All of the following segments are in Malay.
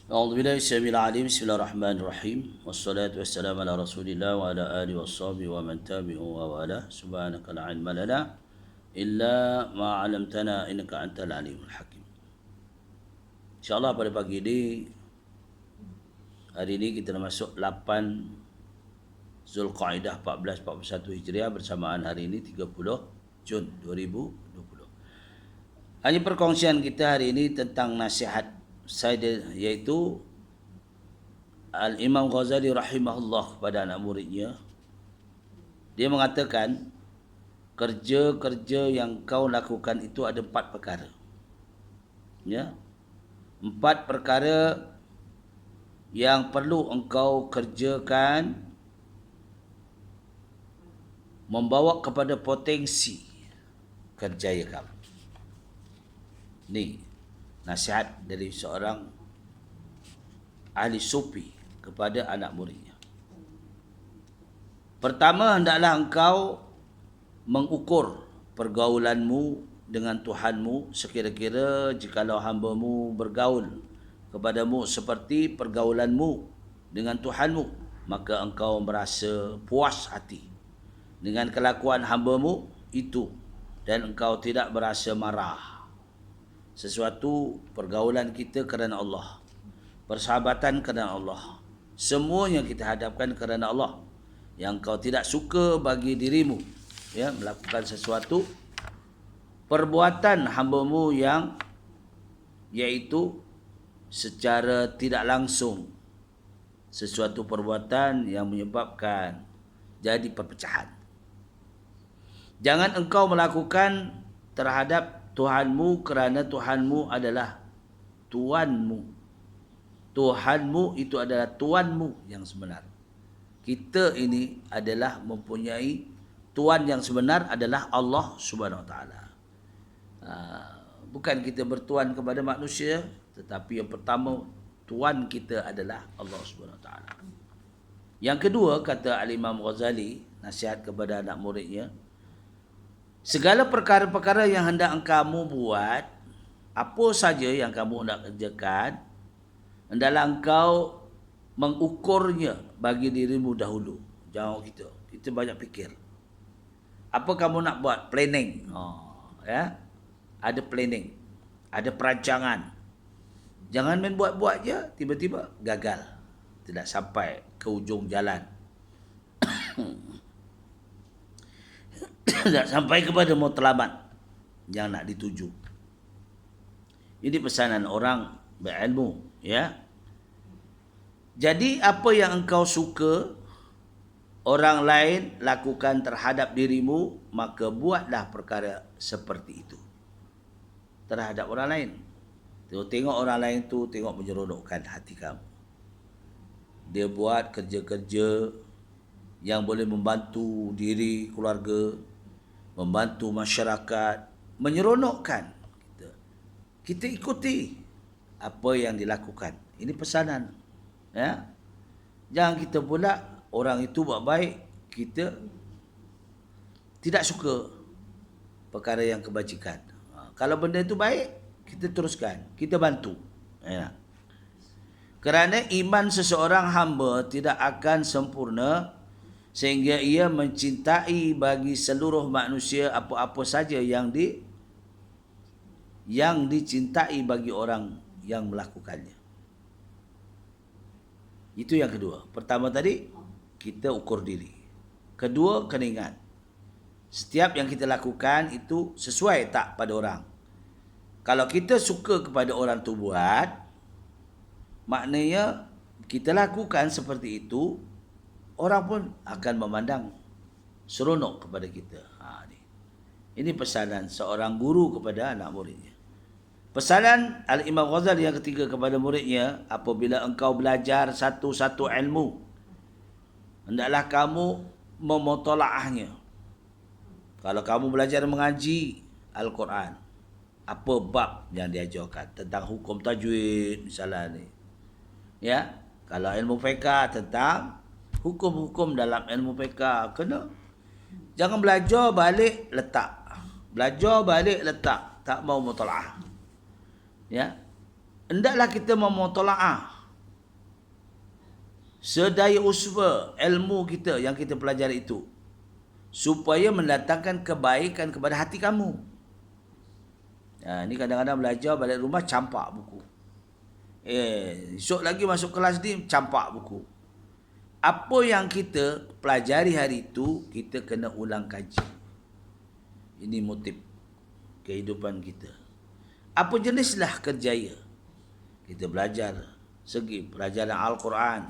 أعوذ بالله السميع العليم بسم الله الرحمن الرحيم والصلاة والسلام على رسول الله وعلى آله وصحبه ومن تبعه ووالاه سبحانك لا علم لنا إلا ما علمتنا إنك أنت العليم الحكيم. InsyaAllah pada pagi ini, hari ini kita dah masuk 8 Zulqaidah 1441 Hijriah bersamaan hari ini 30 Jun 2020. Hanya perkongsian kita hari ini tentang nasihat saya, iaitu Al-Imam Ghazali rahimahullah kepada anak muridnya. Dia mengatakan kerja-kerja yang kau lakukan itu ada 4 perkara. Ya. 4 perkara yang perlu engkau kerjakan membawa kepada potensi kerjaya kamu. Ni nasihat dari seorang ahli sufi kepada anak muridnya. Pertama, hendaklah engkau mengukur pergaulanmu dengan Tuhanmu sekira-kira jikalau hamba-Mu bergaul kepadamu seperti pergaulanmu dengan Tuhanmu, maka engkau merasa puas hati dengan kelakuan hamba-Mu itu dan engkau tidak berasa marah. Sesuatu pergaulan kita kerana Allah, persahabatan kerana Allah, semuanya kita hadapkan kerana Allah. Yang kau tidak suka bagi dirimu, ya, melakukan sesuatu perbuatan hamba-Mu yang iaitu secara tidak langsung sesuatu perbuatan yang menyebabkan jadi perpecahan. Jangan engkau melakukan terhadap Tuhanmu kerana Tuhanmu adalah Tuanmu. Tuhanmu itu adalah Tuanmu yang sebenar. Kita ini adalah mempunyai Tuan yang sebenar adalah Allah Subhanahu Wa Taala. Bukan kita bertuan kepada manusia, tetapi yang pertama Tuan kita adalah Allah Subhanahu Wa Taala. Yang kedua, kata Al-Imam Ghazali, nasihat kepada anak muridnya, segala perkara-perkara yang hendak kamu buat, apa saja yang kamu hendak kerjakan, hendaklah engkau mengukurnya bagi dirimu dahulu. Jangan kita banyak fikir. Apa kamu nak buat? Planning. Ya. Ada planning. Ada perancangan. Jangan main buat-buat je, tiba-tiba gagal. Tidak sampai ke ujung jalan. Tak sampai kepada matlamat yang nak dituju. Ini pesanan orang berilmu, ya. Jadi apa yang engkau suka orang lain lakukan terhadap dirimu, maka buatlah perkara seperti itu terhadap orang lain. Tengok orang lain tu, tengok menyeronokkan hati kamu. Dia buat kerja-kerja yang boleh membantu diri, keluarga, membantu masyarakat, menyeronokkan kita. Kita ikuti apa yang dilakukan. Ini pesanan. Ya. Jangan kita pula orang itu buat baik, kita tidak suka perkara yang kebajikan. Kalau benda itu baik, kita teruskan, kita bantu. Ya. Kerana iman seseorang hamba tidak akan sempurna sehingga ia mencintai bagi seluruh manusia apa-apa saja yang dicintai bagi orang yang melakukannya. Itu yang kedua. Pertama tadi, kita ukur diri. Kedua, kena ingat, setiap yang kita lakukan itu sesuai tak pada orang. Kalau kita suka kepada orang tu buat, maknanya kita lakukan seperti itu, orang pun akan memandang seronok kepada kita. Ini pesanan seorang guru kepada anak muridnya. Pesanan Al-Imam Ghazali yang ketiga kepada muridnya, apabila engkau belajar satu-satu ilmu, hendaklah kamu memutalaahnya. Kalau kamu belajar mengaji Al-Quran, apa bab yang diajarkan tentang hukum tajwid misalnya ni. Ya, kalau ilmu fiqh tentang hukum-hukum dalam ilmu fiqh, kena. Jangan belajar balik letak. Belajar balik letak, tak mau mutalaah. Ya. Hendaklah kita memutalaah sedaya usaha ilmu kita yang kita pelajari itu supaya mendatangkan kebaikan kepada hati kamu. Ni kadang-kadang belajar balik rumah campak buku. Esok lagi masuk kelas ni campak buku. Apa yang kita pelajari hari itu kita kena ulang kaji. Ini motif kehidupan kita. Apa jenislah kerjaya? Kita belajar segi pelajaran Al-Quran.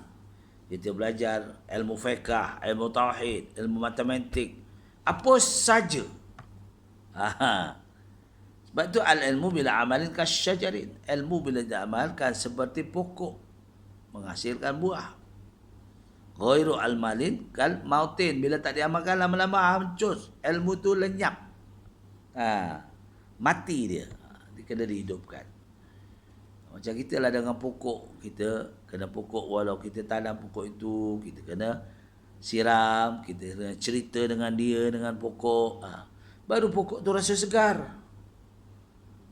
Kita belajar ilmu fiqh, ilmu tauhid, ilmu matematik. Apa saja. Sebab tu al-ilmu bila amalin kasyajarin. Ilmu bila diamalkan seperti pokok menghasilkan buah. Ghairu al-malin kal mautin. Bila tak diamalkan lama-lama hancur. Ilmu tu lenyap. Mati dia. Dia kena dihidupkan. Macam kita lah dengan pokok. Kita kena pokok walau kita tanam pokok itu. Kita kena siram. Kita kena cerita dengan dia, dengan pokok. Baru pokok tu rasa segar.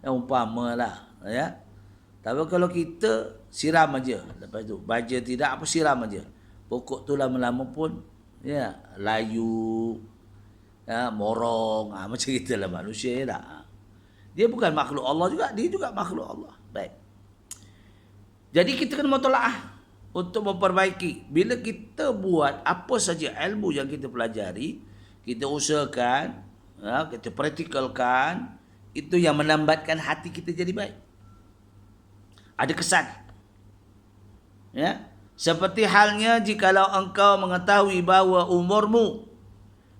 Umpama lah. Ya? Tapi kalau kita siram aja. Lepas tu baja tidak apa siram aja. Pokok tu lama-lama pun ya, layu. Ya, morong. Macam kita lah manusia lah. Dia bukan makhluk Allah juga. Dia juga makhluk Allah. Baik. Jadi kita kena mutola'ah untuk memperbaiki. Bila kita buat apa saja ilmu yang kita pelajari, kita usahakan, kita praktikalkan, itu yang melambatkan hati kita jadi baik. Ada kesan. Ya, seperti halnya jikalau engkau mengetahui bahawa umurmu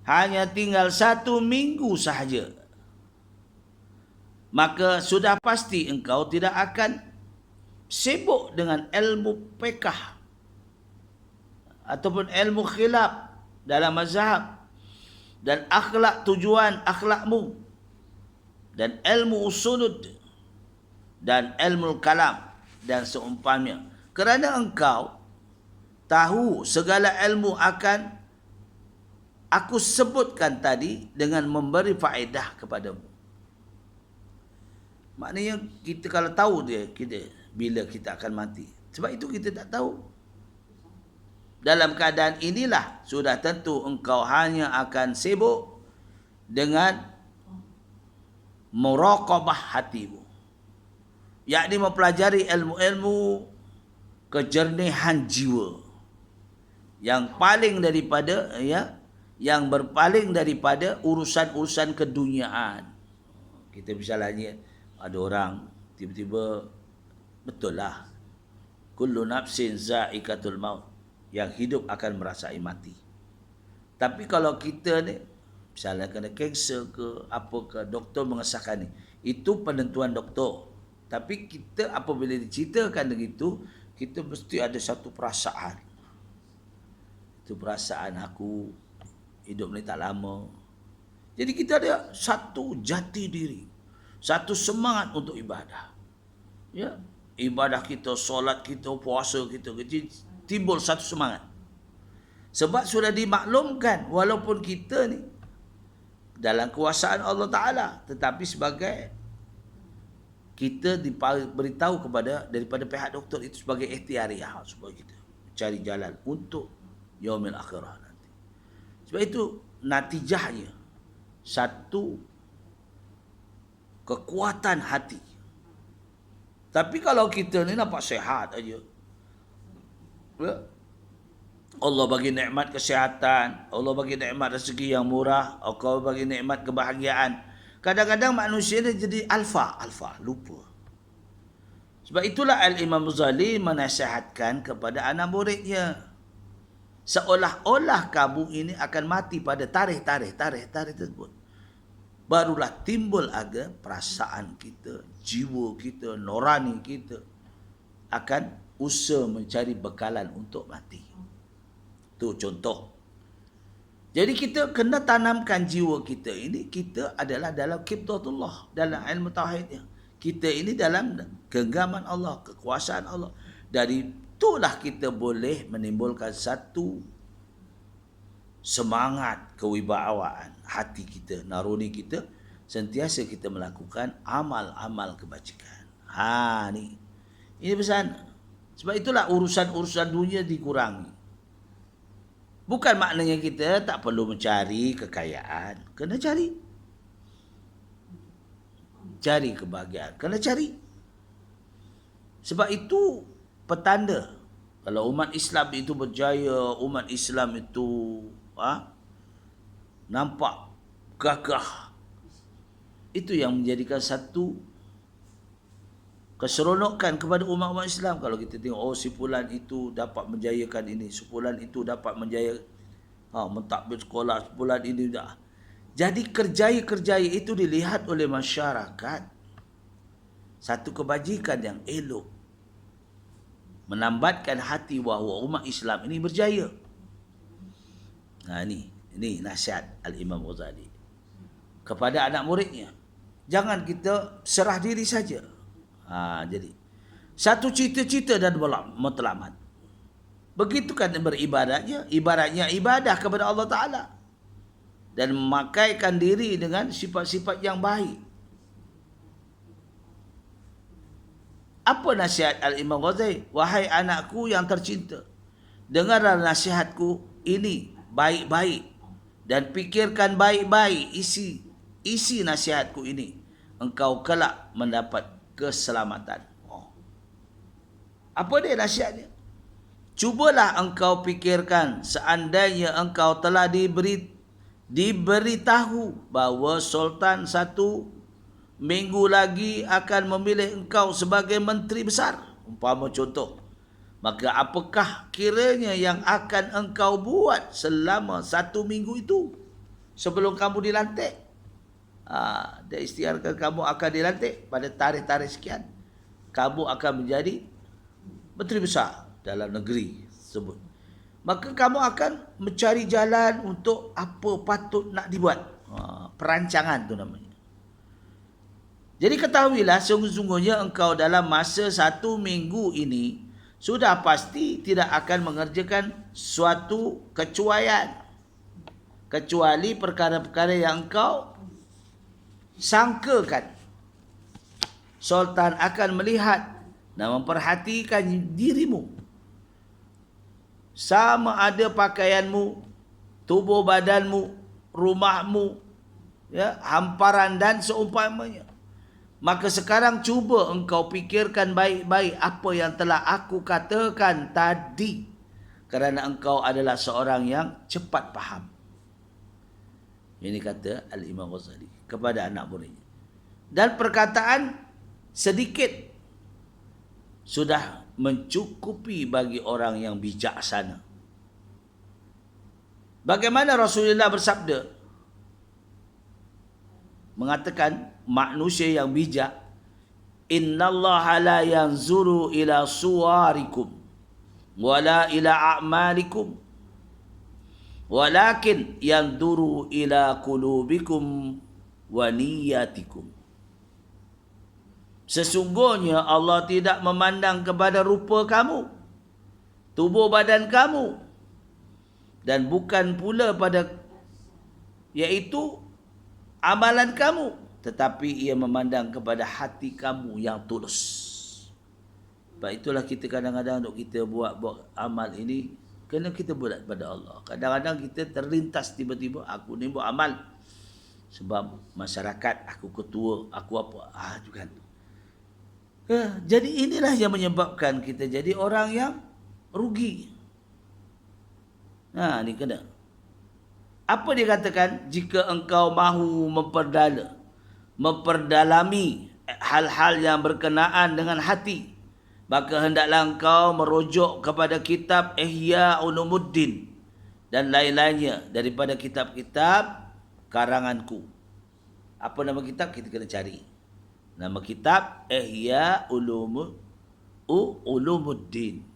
hanya tinggal 1 minggu sahaja, maka sudah pasti engkau tidak akan sibuk dengan ilmu fiqh ataupun ilmu khilaf dalam mazhab dan akhlak tujuan akhlakmu dan ilmu usulud dan ilmu kalam dan seumpamanya, kerana engkau tahu segala ilmu akan aku sebutkan tadi dengan memberi faedah kepadamu. Maknanya kita kalau tahu dia kita bila kita akan mati. Sebab itu kita tak tahu. Dalam keadaan inilah sudah tentu engkau hanya akan sibuk dengan muraqabah hatimu. Yakni mempelajari ilmu-ilmu kejernihan jiwa. Yang paling daripada yang berpaling daripada urusan-urusan keduniaan. Kita misalnya ada orang tiba-tiba betul lah. Kullu nafsin za'iqatul maut. Yang hidup akan merasai mati. Tapi kalau kita ni, misalnya kena kanser ke, apa ke, doktor mengesahkan ni. Itu penentuan doktor. Tapi kita apabila diceritakan begitu, kita mesti ada satu perasaan. Itu perasaan aku hidup ni tak lama. Jadi kita ada satu jati diri. Satu semangat untuk ibadah. Ya. Ibadah kita, solat kita, puasa kita, timbul satu semangat. Sebab sudah dimaklumkan walaupun kita ni dalam kuasaan Allah Ta'ala, tetapi sebagai kita diberitahu daripada pihak doktor itu sebagai ikhtiariah, supaya kita cari jalan untuk yaumil akhirah nanti. Sebab itu natijahnya satu kekuatan hati. Tapi kalau kita ni nampak sehat aja, Allah bagi nikmat kesihatan, Allah bagi nikmat rezeki yang murah, Allah bagi nikmat kebahagiaan. Kadang-kadang manusia ni jadi alfa, lupa. Sebab itulah Al-Imam Ghazali menasihatkan kepada anak muridnya. Seolah-olah kamu ini akan mati pada tarikh tersebut. Barulah timbul aga perasaan kita, jiwa kita, nurani kita akan usaha mencari bekalan untuk mati. Itu contoh. Jadi kita kena tanamkan jiwa kita ini, kita adalah dalam qibdatullah, dalam ilmu tauhidnya. Kita ini dalam genggaman Allah, kekuasaan Allah. Dari itulah kita boleh menimbulkan satu semangat kewibawaan hati kita, naruni kita, sentiasa kita melakukan amal-amal kebajikan. Ini pesan. Sebab itulah urusan-urusan dunia dikurangi. Bukan maknanya kita tak perlu mencari kekayaan. Kena cari. Cari kebahagiaan. Kena cari. Sebab itu petanda. Kalau umat Islam itu berjaya, umat Islam itu nampak gagah. Itu yang menjadikan satu keseronokan kepada umat-umat Islam. Kalau kita tengok, si fulan itu dapat menjayakan ini, si fulan itu dapat menjaya mentadbir sekolah, si fulan ini dah. Jadi kerjaya-kerjaya itu dilihat oleh masyarakat satu kebajikan yang elok, menambatkan hati bahawa umat Islam ini berjaya. Ini nasihat Al-Imam Ghazali kepada anak muridnya. Jangan kita serah diri saja. Jadi satu cita-cita dan matlamat. Begitu kan beribadatnya, ibaratnya ibadah kepada Allah Ta'ala, dan memakaikan diri dengan sifat-sifat yang baik. Apa nasihat Al-Imam Ghazali? Wahai anakku yang tercinta, dengarlah nasihatku ini baik-baik dan fikirkan baik-baik isi nasihatku ini. Engkau kelak mendapat keselamatan. Apa dia nasihatnya? Cubalah engkau fikirkan seandainya engkau telah diberitahu bahawa Sultan 1 minggu lagi akan memilih engkau sebagai menteri besar, umpama contoh. Maka apakah kiranya yang akan engkau buat selama 1 minggu itu sebelum kamu dilantik? Dia istiharkan kamu akan dilantik pada tarikh-tarikh sekian. Kamu akan menjadi menteri besar dalam negeri tersebut. Maka kamu akan mencari jalan untuk apa patut nak dibuat. Perancangan tu namanya. Jadi ketahuilah, sungguh-sungguhnya engkau dalam masa 1 minggu ini sudah pasti tidak akan mengerjakan suatu kecuaian, kecuali perkara-perkara yang engkau sangkakan. Sultan akan melihat dan memperhatikan dirimu, sama ada pakaianmu, tubuh badanmu, rumahmu, hamparan dan seumpamanya. Maka sekarang cuba engkau fikirkan baik-baik apa yang telah aku katakan tadi, kerana engkau adalah seorang yang cepat faham. Ini kata Al-Imam Ghazali kepada anak muridnya. Dan perkataan sedikit sudah mencukupi bagi orang yang bijaksana. Bagaimana Rasulullah bersabda? Mengatakan manusia yang bijak, innallaha la yanzuru ila suwarikum wala ila a'malikum walakin yanzuru ila qulubikum wa niyatikum. Sesungguhnya Allah tidak memandang kepada rupa kamu, tubuh badan kamu, dan bukan pula pada iaitu amalan kamu, tetapi ia memandang kepada hati kamu yang tulus. Sebab itulah kita kadang-kadang untuk kita buat amal ini, kena kita buat pada Allah. Kadang-kadang kita terlintas tiba-tiba, aku ni buat amal sebab masyarakat, aku ketua, aku apa, juga. Jadi inilah yang menyebabkan kita jadi orang yang rugi. Ni kena. Apa dia katakan? Jika engkau mahu memperdalami hal-hal yang berkenaan dengan hati, maka hendaklah engkau merujuk kepada kitab Ihya Ulumuddin dan lain-lainnya daripada kitab-kitab karanganku. Apa nama kitab? Kita kena cari. Nama kitab Ihya Ulumuddin.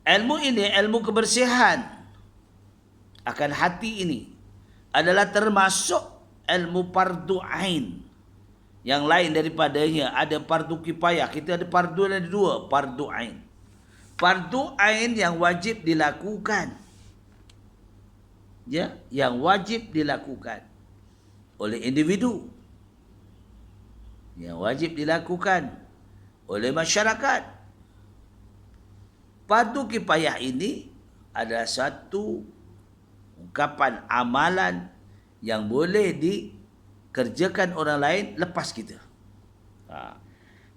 Ilmu ini, ilmu kebersihan akan hati ini, adalah termasuk ilmu fardu ain. Yang lain daripadanya ada fardu kifayah. Kita ada fardu, ada dua, fardu ain. Fardu ain yang wajib dilakukan, yang wajib dilakukan oleh individu, yang wajib dilakukan oleh masyarakat. Fardu kifayah ini adalah satu ungkapan amalan yang boleh dikerjakan orang lain lepas kita.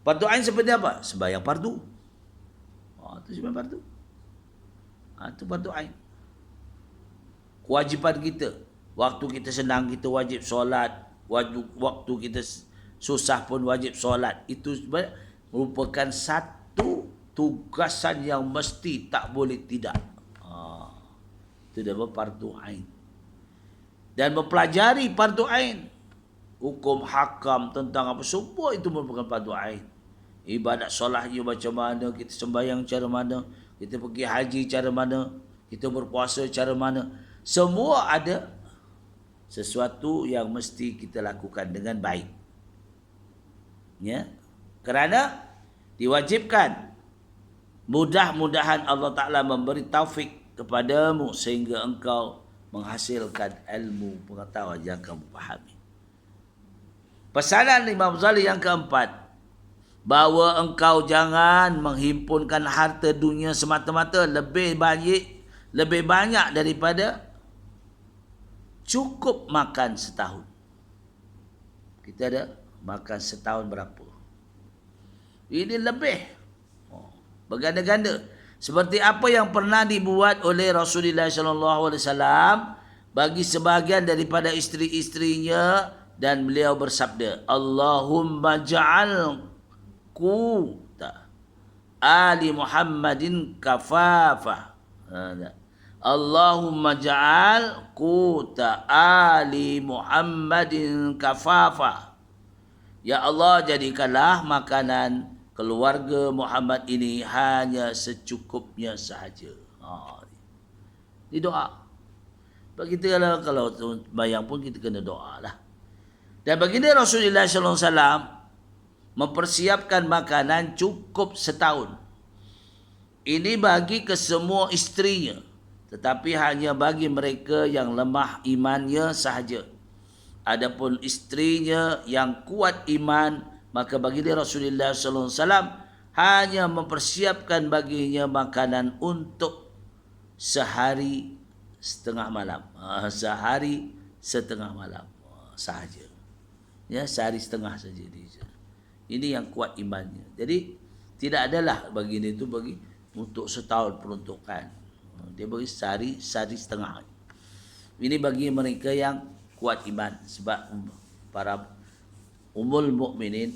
Fardu ain seperti apa? Sembahyang fardu. Itu sembahyang fardu. Itu fardu ain. Kewajipan kita. Waktu kita senang kita wajib solat. Waktu kita susah pun wajib solat. Itu merupakan satu tugasan yang mesti tak boleh tidak. Itu dia fardu ain. Dan mempelajari fardu ain, hukum hakam tentang apa semua itu merupakan fardu ain. Ibadat solatnya macam mana, kita sembahyang cara mana, kita pergi haji cara mana, kita berpuasa cara mana, semua ada sesuatu yang mesti kita lakukan dengan baik. Ya, kerana diwajibkan. Mudah-mudahan Allah Ta'ala memberi taufik kepadamu sehingga engkau menghasilkan ilmu pengetahuan yang kamu fahami. Pesanan Imam Ghazali yang keempat, bahawa engkau jangan menghimpunkan harta dunia semata-mata lebih banyak daripada cukup makan setahun. Kita ada makan setahun berapa? Ini lebih berganda-ganda. Seperti apa yang pernah dibuat oleh Rasulullah SAW bagi sebahagian daripada isteri-isterinya, dan beliau bersabda, Allahumma ja'al quta ali Muhammadin kafafa. Allahumma ja'al quta ali Muhammadin kafafa. Ya Allah, jadikanlah makanan keluarga Muhammad ini hanya secukupnya sahaja. Ini doa. Bagi kita kalau bayang pun kita kena doa lah. Dan baginda Rasulullah SAW mempersiapkan makanan cukup setahun. Ini bagi ke semua isterinya, tetapi hanya bagi mereka yang lemah imannya sahaja. Adapun isterinya yang kuat iman, maka baginda Rasulullah SAW hanya mempersiapkan baginya makanan untuk sehari setengah malam. Sehari setengah malam sahaja. Ya, sehari setengah saja dia. Ini yang kuat imannya. Jadi tidak adalah baginda itu bagi untuk setahun peruntukan. Dia bagi sehari setengah. Ini bagi mereka yang kuat iman, sebab para Ummul Mukminin,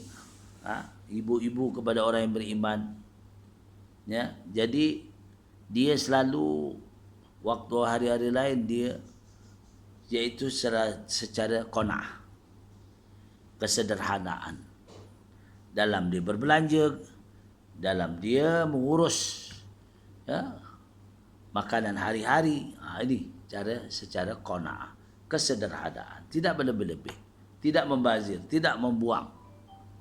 ibu-ibu kepada orang yang beriman, ya, jadi dia selalu waktu hari-hari lain dia iaitu secara qanaah, kesederhanaan dalam dia berbelanja, dalam dia mengurus, ya, makanan hari-hari. Ini cara secara qanaah, kesederhanaan, tidak berlebih-lebih, tidak membazir, tidak membuang.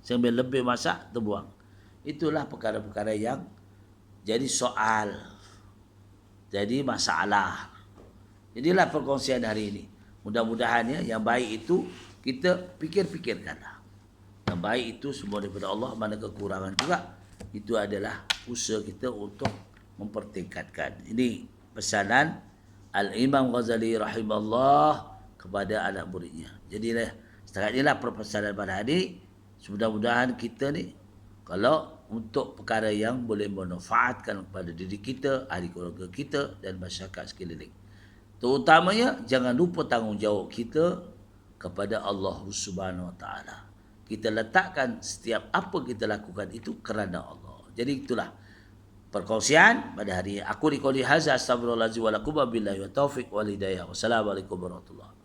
Sambil lebih masak, terbuang. Itulah perkara-perkara yang jadi soal, jadi masalah. Jadilah perkongsian hari ini. Mudah-mudahan yang baik itu kita fikir-fikirkanlah. Yang baik itu semua daripada Allah, mana kekurangan juga itu adalah usaha kita untuk mempertingkatkan. Ini pesanan Al-Imam Ghazali rahimahullah kepada anak muridnya. Jadilah setakat inilah perpesanan pada hari ini. Mudah-mudahan kita ni, kalau untuk perkara yang boleh memanfaatkan kepada diri kita, ahli keluarga kita dan masyarakat sekeliling. Terutamanya jangan lupa tanggungjawab kita kepada Allah Subhanahu Wa Taala. Kita letakkan setiap apa kita lakukan itu kerana Allah. Jadi itulah perkongsian pada hari ini. Aku di qouli hadza astaghfirullahalazim wa lakum billahi wa taufiq wal hidayah. Wassalamualaikum warahmatullahi wabarakatuh.